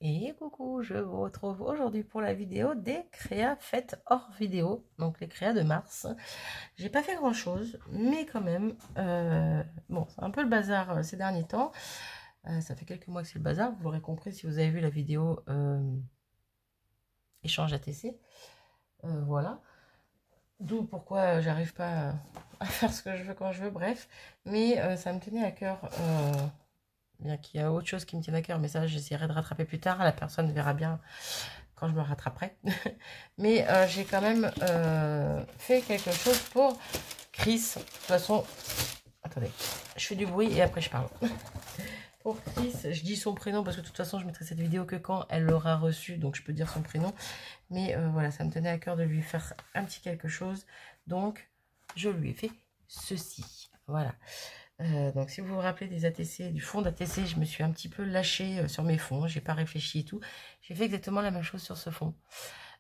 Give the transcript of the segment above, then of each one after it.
Et coucou, je vous retrouve aujourd'hui pour la vidéo des créas faites hors vidéo, donc les créas de mars. J'ai pas fait grand chose, mais quand même, bon, c'est un peu le bazar ces derniers temps. Ça fait quelques mois que c'est le bazar, vous l'aurez compris si vous avez vu la vidéo échange ATC. Voilà. D'où pourquoi j'arrive pas à faire ce que je veux quand je veux, bref. Mais ça me tenait à cœur. Bien qu'il y a autre chose qui me tienne à cœur, mais ça j'essaierai de rattraper plus tard, la personne verra bien quand je me rattraperai. Mais j'ai quand même fait quelque chose pour Chris. De toute façon, attendez, je fais du bruit et après je parle. Pour Chris, je dis son prénom parce que de toute façon je mettrai cette vidéo que quand elle l'aura reçue, donc je peux dire son prénom. Mais voilà, ça me tenait à cœur de lui faire un petit quelque chose, donc je lui ai fait ceci. Voilà. Donc si vous vous rappelez des ATC, du fond d'ATC, je me suis un petit peu lâchée sur mes fonds, j'ai pas réfléchi et tout. J'ai fait exactement la même chose sur ce fond.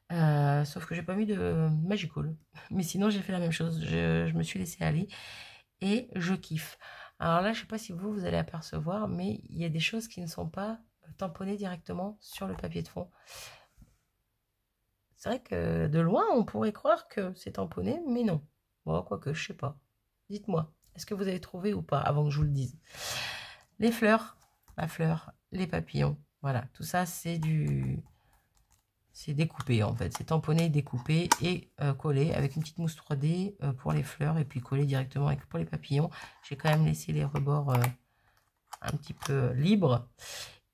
Sauf que j'ai pas mis de Magical. Mais sinon j'ai fait la même chose, je me suis laissée aller et je kiffe. Alors là, je sais pas si vous allez apercevoir, mais il y a des choses qui ne sont pas tamponnées directement sur le papier de fond. C'est vrai que de loin, on pourrait croire que c'est tamponné, mais non. Bon, quoique, je sais pas. Dites-moi. Est-ce que vous avez trouvé ou pas avant que je vous le dise? Les fleurs, la fleur, les papillons. Voilà, tout ça c'est c'est découpé en fait. C'est tamponné, découpé et collé avec une petite mousse 3D pour les fleurs et puis collé directement avec pour les papillons. J'ai quand même laissé les rebords un petit peu libres.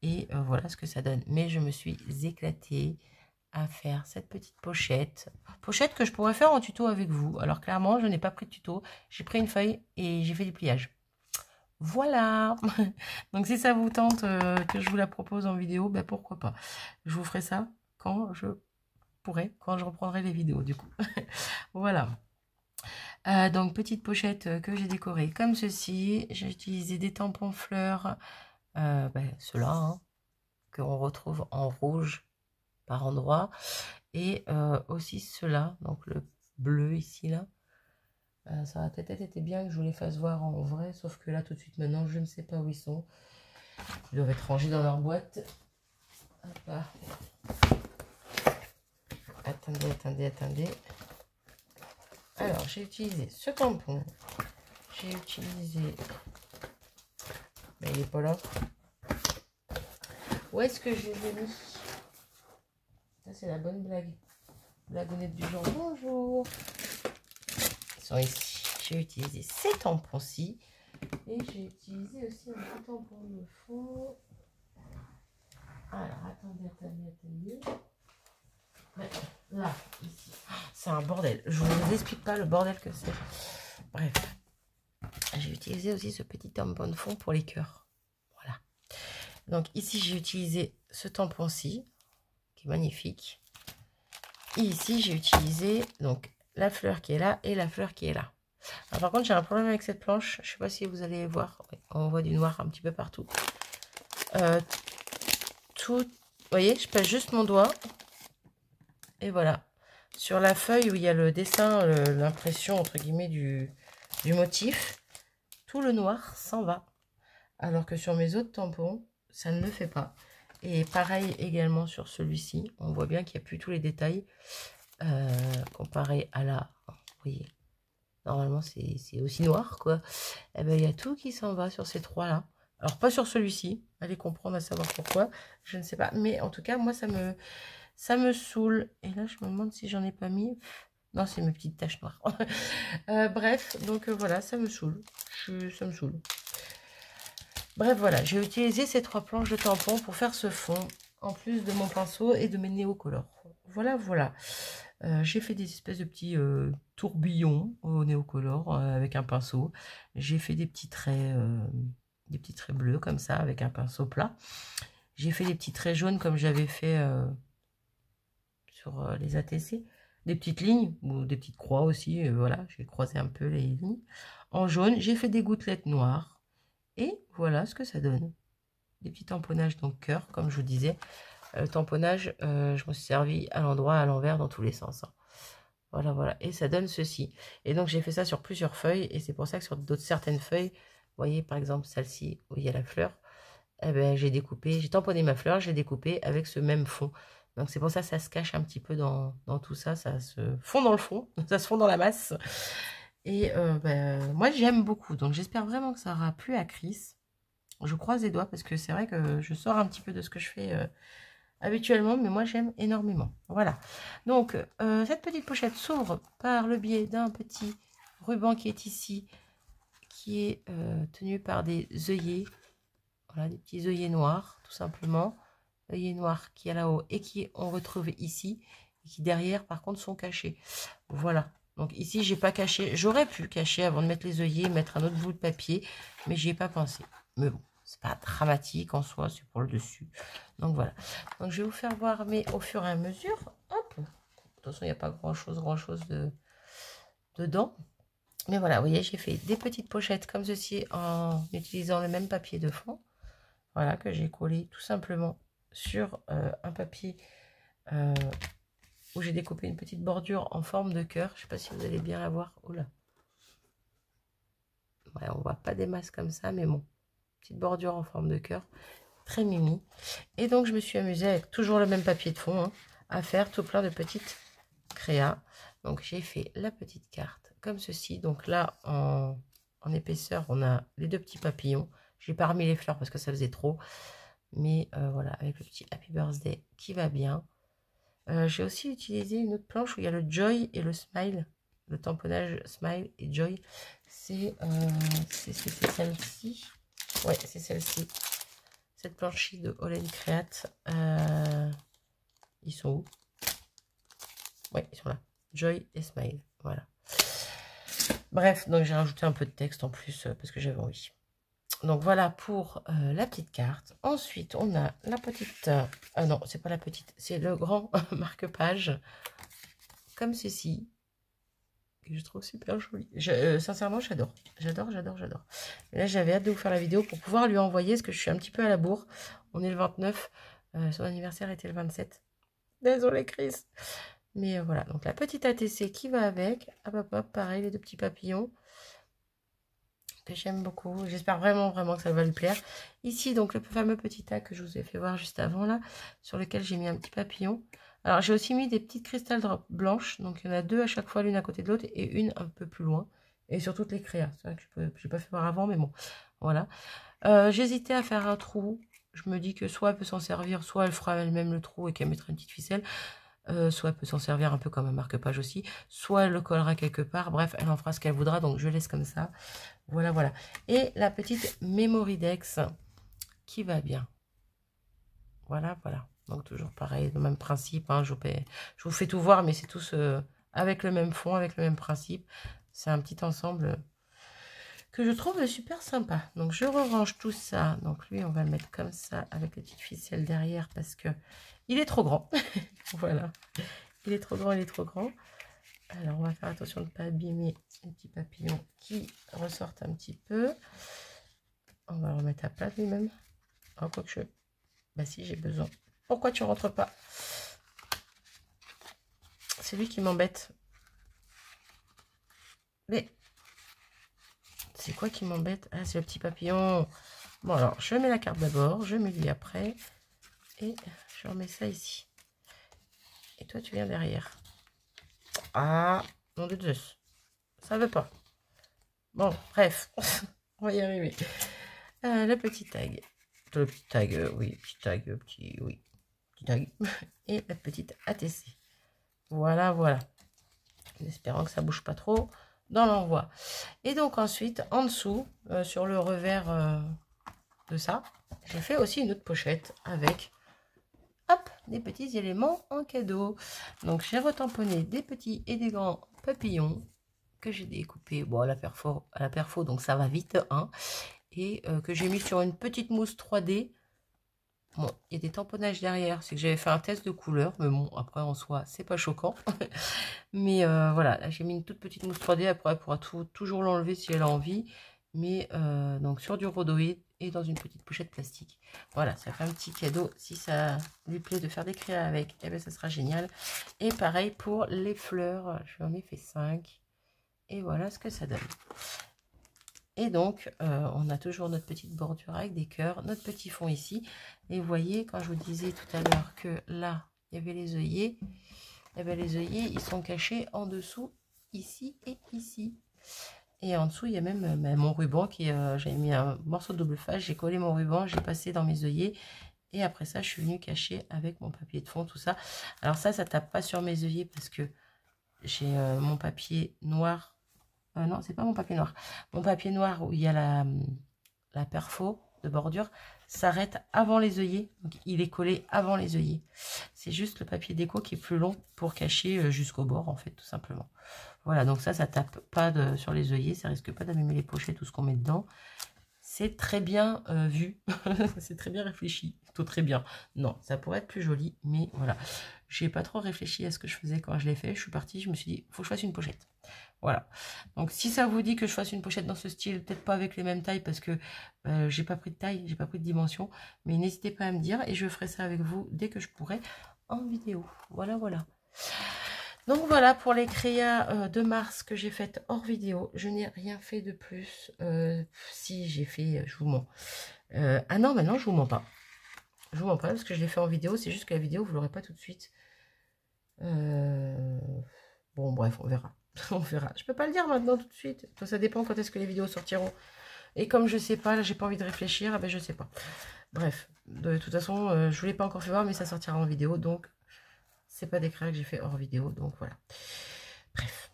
Et voilà ce que ça donne. Mais je me suis éclatée à faire cette petite pochette. Pochette que je pourrais faire en tuto avec vous. Alors clairement, je n'ai pas pris de tuto. J'ai pris une feuille et j'ai fait du pliage. Voilà. Donc si ça vous tente que je vous la propose en vidéo, ben pourquoi pas. Je vous ferai ça quand je pourrai, quand je reprendrai les vidéos du coup. Voilà. Donc petite pochette que j'ai décorée comme ceci. J'ai utilisé des tampons fleurs. Ceux-là, hein, qu'on retrouve en rouge par endroit. Et aussi ceux-là, donc le bleu ici, là. Ça aurait peut-être été bien que je vous les fasse voir en vrai, sauf que là, tout de suite, maintenant, je ne sais pas où ils sont. Ils doivent être rangés dans leur boîte. Hop là. Attendez. Alors, j'ai utilisé ce tampon. J'ai utilisé... Mais il n'est pas là. Où est-ce que je les ai mis? Ça, c'est la bonne blague. Blagounette du jour. Bonjour. Ils sont ici. J'ai utilisé ces tampons-ci. Et j'ai utilisé aussi un petit tampon de fond. Alors, attendez. Là, ici. C'est un bordel. Je ne vous explique pas le bordel que c'est. Bref. J'ai utilisé aussi ce petit tampon de fond pour les cœurs. Voilà. Donc ici, j'ai utilisé ce tampon-ci, qui est magnifique. Et ici, j'ai utilisé donc la fleur qui est là et la fleur qui est là. Alors, par contre, j'ai un problème avec cette planche. Je ne sais pas si vous allez voir. Ouais, on voit du noir un petit peu partout. Vous voyez, je passe juste mon doigt. Et voilà. Sur la feuille où il y a le dessin, l'impression, entre guillemets, du motif, tout le noir s'en va. Alors que sur mes autres tampons, ça ne le fait pas. Et pareil également sur celui-ci. On voit bien qu'il n'y a plus tous les détails. Comparé à là, vous voyez, normalement c'est aussi noir, quoi. Et ben il y a tout qui s'en va sur ces trois-là. Alors pas sur celui-ci. Allez comprendre à savoir pourquoi. Je ne sais pas. Mais en tout cas, moi, ça me saoule. Et là, je me demande si j'en ai pas mis. Non, c'est mes petites taches noires. Bref, donc voilà, ça me saoule. Ça me saoule. Bref, voilà, j'ai utilisé ces trois planches de tampons pour faire ce fond, en plus de mon pinceau et de mes néocolores. Voilà. J'ai fait des espèces de petits tourbillons au néocolore avec un pinceau. J'ai fait des petits traits bleus comme ça avec un pinceau plat. J'ai fait des petits traits jaunes comme j'avais fait sur les ATC. Des petites lignes ou des petites croix aussi. Voilà, j'ai croisé un peu les lignes. En jaune, j'ai fait des gouttelettes noires. Et voilà ce que ça donne. Des petits tamponnages, donc cœur, comme je vous disais. Le tamponnage, je me suis servi à l'endroit, à l'envers, dans tous les sens. Hein. Voilà. Et ça donne ceci. Et donc, j'ai fait ça sur plusieurs feuilles. Et c'est pour ça que sur certaines feuilles, vous voyez, par exemple, celle-ci, où il y a la fleur, eh ben, j'ai découpé, j'ai tamponné ma fleur, j'ai découpé avec ce même fond. Donc c'est pour ça que ça se cache un petit peu dans tout ça, ça se fond dans le fond, ça se fond dans la masse. Et ben, moi j'aime beaucoup, donc j'espère vraiment que ça aura plu à Chris. Je croise les doigts parce que c'est vrai que je sors un petit peu de ce que je fais habituellement, mais moi j'aime énormément. Voilà, donc cette petite pochette s'ouvre par le biais d'un petit ruban qui est ici, qui est tenu par des œillets. Voilà, des petits œillets noirs, tout simplement. Œillets noirs qui est là-haut et qui on retrouve ici. Et qui derrière, par contre, sont cachés. Voilà. Donc ici, j'ai pas caché. J'aurais pu cacher avant de mettre les œillets, mettre un autre bout de papier. Mais j'y ai pas pensé. Mais bon, c'est pas dramatique en soi, c'est pour le dessus. Donc voilà. Donc je vais vous faire voir, mais au fur et à mesure. Hop. De toute façon, il n'y a pas grand-chose dedans. Mais voilà, vous voyez, j'ai fait des petites pochettes comme ceci en utilisant le même papier de fond. Voilà, que j'ai collé tout simplement sur un papier où j'ai découpé une petite bordure en forme de cœur. Je ne sais pas si vous allez bien la voir. Oula. Ouais, on voit pas des masses comme ça, mais bon. Petite bordure en forme de cœur. Très mimi. Et donc, je me suis amusée avec toujours le même papier de fond, hein, à faire tout plein de petites créas. Donc, j'ai fait la petite carte comme ceci. Donc là, en épaisseur, on a les deux petits papillons. J'ai pas remis les fleurs parce que ça faisait trop. Mais voilà, avec le petit Happy Birthday qui va bien. J'ai aussi utilisé une autre planche où il y a le Joy et le Smile. Le tamponnage Smile et Joy. C'est celle-ci. Ouais, c'est celle-ci. Cette planche de Holland Create. Ils sont où? Ouais, ils sont là. Joy et Smile. Voilà. Bref, donc j'ai rajouté un peu de texte en plus parce que j'avais envie. Donc voilà pour la petite carte. Ensuite, on a la petite... ah non, c'est pas la petite, c'est le grand marque-page. Comme ceci. Que je trouve super joli. Sincèrement, j'adore. J'adore. Et là, j'avais hâte de vous faire la vidéo pour pouvoir lui envoyer, parce que je suis un petit peu à la bourre. On est le 29. Son anniversaire était le 27. Désolée, Chris. Mais voilà, donc la petite ATC qui va avec. Hop, hop, hop, pareil, les deux petits papillons. Que j'aime beaucoup. J'espère vraiment que ça va lui plaire. Ici, donc, le fameux petit tag que je vous ai fait voir juste avant, là, sur lequel j'ai mis un petit papillon. Alors, j'ai aussi mis des petites cristal drops blanches. Donc, il y en a deux à chaque fois, l'une à côté de l'autre et une un peu plus loin. Et sur toutes les créas. C'est vrai que je n'ai pas fait voir avant, mais bon, voilà. J'hésitais à faire un trou. Je me dis que soit elle peut s'en servir, soit elle fera elle-même le trou et qu'elle mettra une petite ficelle. Soit elle peut s'en servir un peu comme un marque-page aussi, soit elle le collera quelque part, bref, elle en fera ce qu'elle voudra, donc je laisse comme ça. Voilà. Et la petite Memory Dex qui va bien. Voilà. Donc toujours pareil, le même principe, hein, je vous fais tout voir, mais c'est tous avec le même fond, avec le même principe. C'est un petit ensemble que je trouve super sympa. Donc je range tout ça. Donc lui, on va le mettre comme ça avec les petites ficelles derrière parce que il est trop grand. Voilà. Il est trop grand. Alors, on va faire attention de ne pas abîmer les petits papillons qui ressortent un petit peu. On va le remettre à plat lui-même. Oh, quoi que je... Bah si, j'ai besoin. Pourquoi tu rentres pas? C'est lui qui m'embête. Mais... c'est quoi qui m'embête? Ah, c'est le petit papillon. Bon, alors, je mets la carte d'abord. Je mets lui après. Et je remets ça ici. Et toi, tu viens derrière. Ah, mon Dieu, ça veut pas. Bon, bref, on va y arriver. Le petit tag. Le petit tag, oui, petit tag, oui, petit tag. Et la petite ATC. Voilà. En espérant que ça bouge pas trop dans l'envoi. Et donc ensuite, en dessous, sur le revers de ça, j'ai fait aussi une autre pochette avec... hop, des petits éléments en cadeau. Donc j'ai retamponné des petits et des grands papillons que j'ai découpés à la perfo, donc ça va vite, hein, et que j'ai mis sur une petite mousse 3D. Bon, il y a des tamponnages derrière, c'est que j'avais fait un test de couleur, mais bon, après en soi, c'est pas choquant. Mais voilà, j'ai mis une toute petite mousse 3D, après elle pourra toujours l'enlever si elle a envie. Mais donc sur du rhodoïde et dans une petite pochette plastique. Voilà, ça fait un petit cadeau. Si ça lui plaît de faire des créas avec, eh bien ça sera génial. Et pareil pour les fleurs, j'en ai fait 5. Et voilà ce que ça donne. Et donc, on a toujours notre petite bordure avec des cœurs, notre petit fond ici. Et vous voyez, quand je vous disais tout à l'heure que là, il y avait les œillets, et bien les œillets, ils sont cachés en dessous, ici et ici. Et en dessous, il y a même mon ruban qui j'avais mis un morceau de double face, j'ai collé mon ruban, j'ai passé dans mes œillets. Et après ça, je suis venue cacher avec mon papier de fond, tout ça. Alors ça tape pas sur mes œillets parce que j'ai mon papier noir. Non, c'est pas mon papier noir. Mon papier noir où il y a la perfo de bordure s'arrête avant les œillets. Donc, il est collé avant les œillets. C'est juste le papier déco qui est plus long pour cacher jusqu'au bord, en fait, tout simplement. Voilà, donc ça tape pas sur les œillets. Ça risque pas d'abîmer les pochettes, tout ce qu'on met dedans. C'est très bien vu. C'est très bien réfléchi. Plutôt très bien. Non, ça pourrait être plus joli, mais voilà. J'ai pas trop réfléchi à ce que je faisais quand je l'ai fait. Je suis partie, je me suis dit, il faut que je fasse une pochette. Voilà. Donc, si ça vous dit que je fasse une pochette dans ce style, peut-être pas avec les mêmes tailles parce que j'ai pas pris de taille, j'ai pas pris de dimension, mais n'hésitez pas à me dire et je ferai ça avec vous dès que je pourrai en vidéo. Voilà, voilà. Donc voilà pour les créas de mars que j'ai faites hors vidéo. Je n'ai rien fait de plus. Si j'ai fait, je vous mens. Ah non, maintenant je vous mens pas. Je vous mens pas parce que je l'ai fait en vidéo. C'est juste que la vidéo, vous l'aurez pas tout de suite. Bon, bref, on verra. On verra. Je peux pas le dire maintenant tout de suite. Ça dépend quand est-ce que les vidéos sortiront. Et comme je sais pas, là j'ai pas envie de réfléchir, ah ben je sais pas. Bref, de toute façon, je vous l'ai pas encore fait voir, mais ça sortira en vidéo. Donc, c'est pas des créas que j'ai fait hors vidéo. Donc voilà. Bref.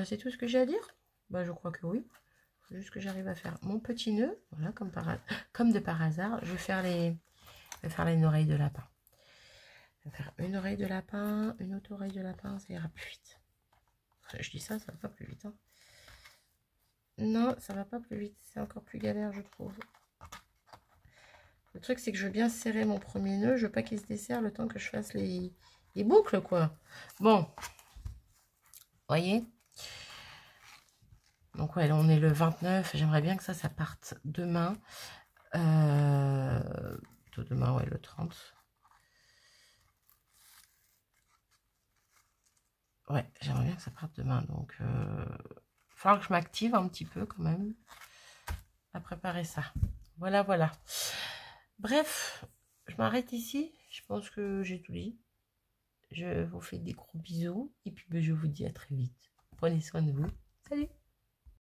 C'est tout ce que j'ai à dire? Bah je crois que oui. Faut juste que j'arrive à faire mon petit nœud. Voilà, comme de par hasard. Je vais faire une oreille de lapin. Je vais faire une oreille de lapin, une autre oreille de lapin, ça ira plus vite. Je dis ça va pas plus vite. Hein. Non, ça va pas plus vite. C'est encore plus galère, je trouve. Le truc, c'est que je veux bien serrer mon premier nœud. Je veux pas qu'il se desserre le temps que je fasse les boucles, quoi. Bon. Voyez? Donc, ouais, là, on est le 29. J'aimerais bien que ça parte demain. Demain, ouais, le 30. Ouais, j'aimerais bien que ça parte demain. Donc, il va falloir que je m'active un petit peu quand même à préparer ça. Voilà, voilà. Bref, je m'arrête ici. Je pense que j'ai tout dit. Je vous fais des gros bisous. Et puis, je vous dis à très vite. Prenez soin de vous. Salut!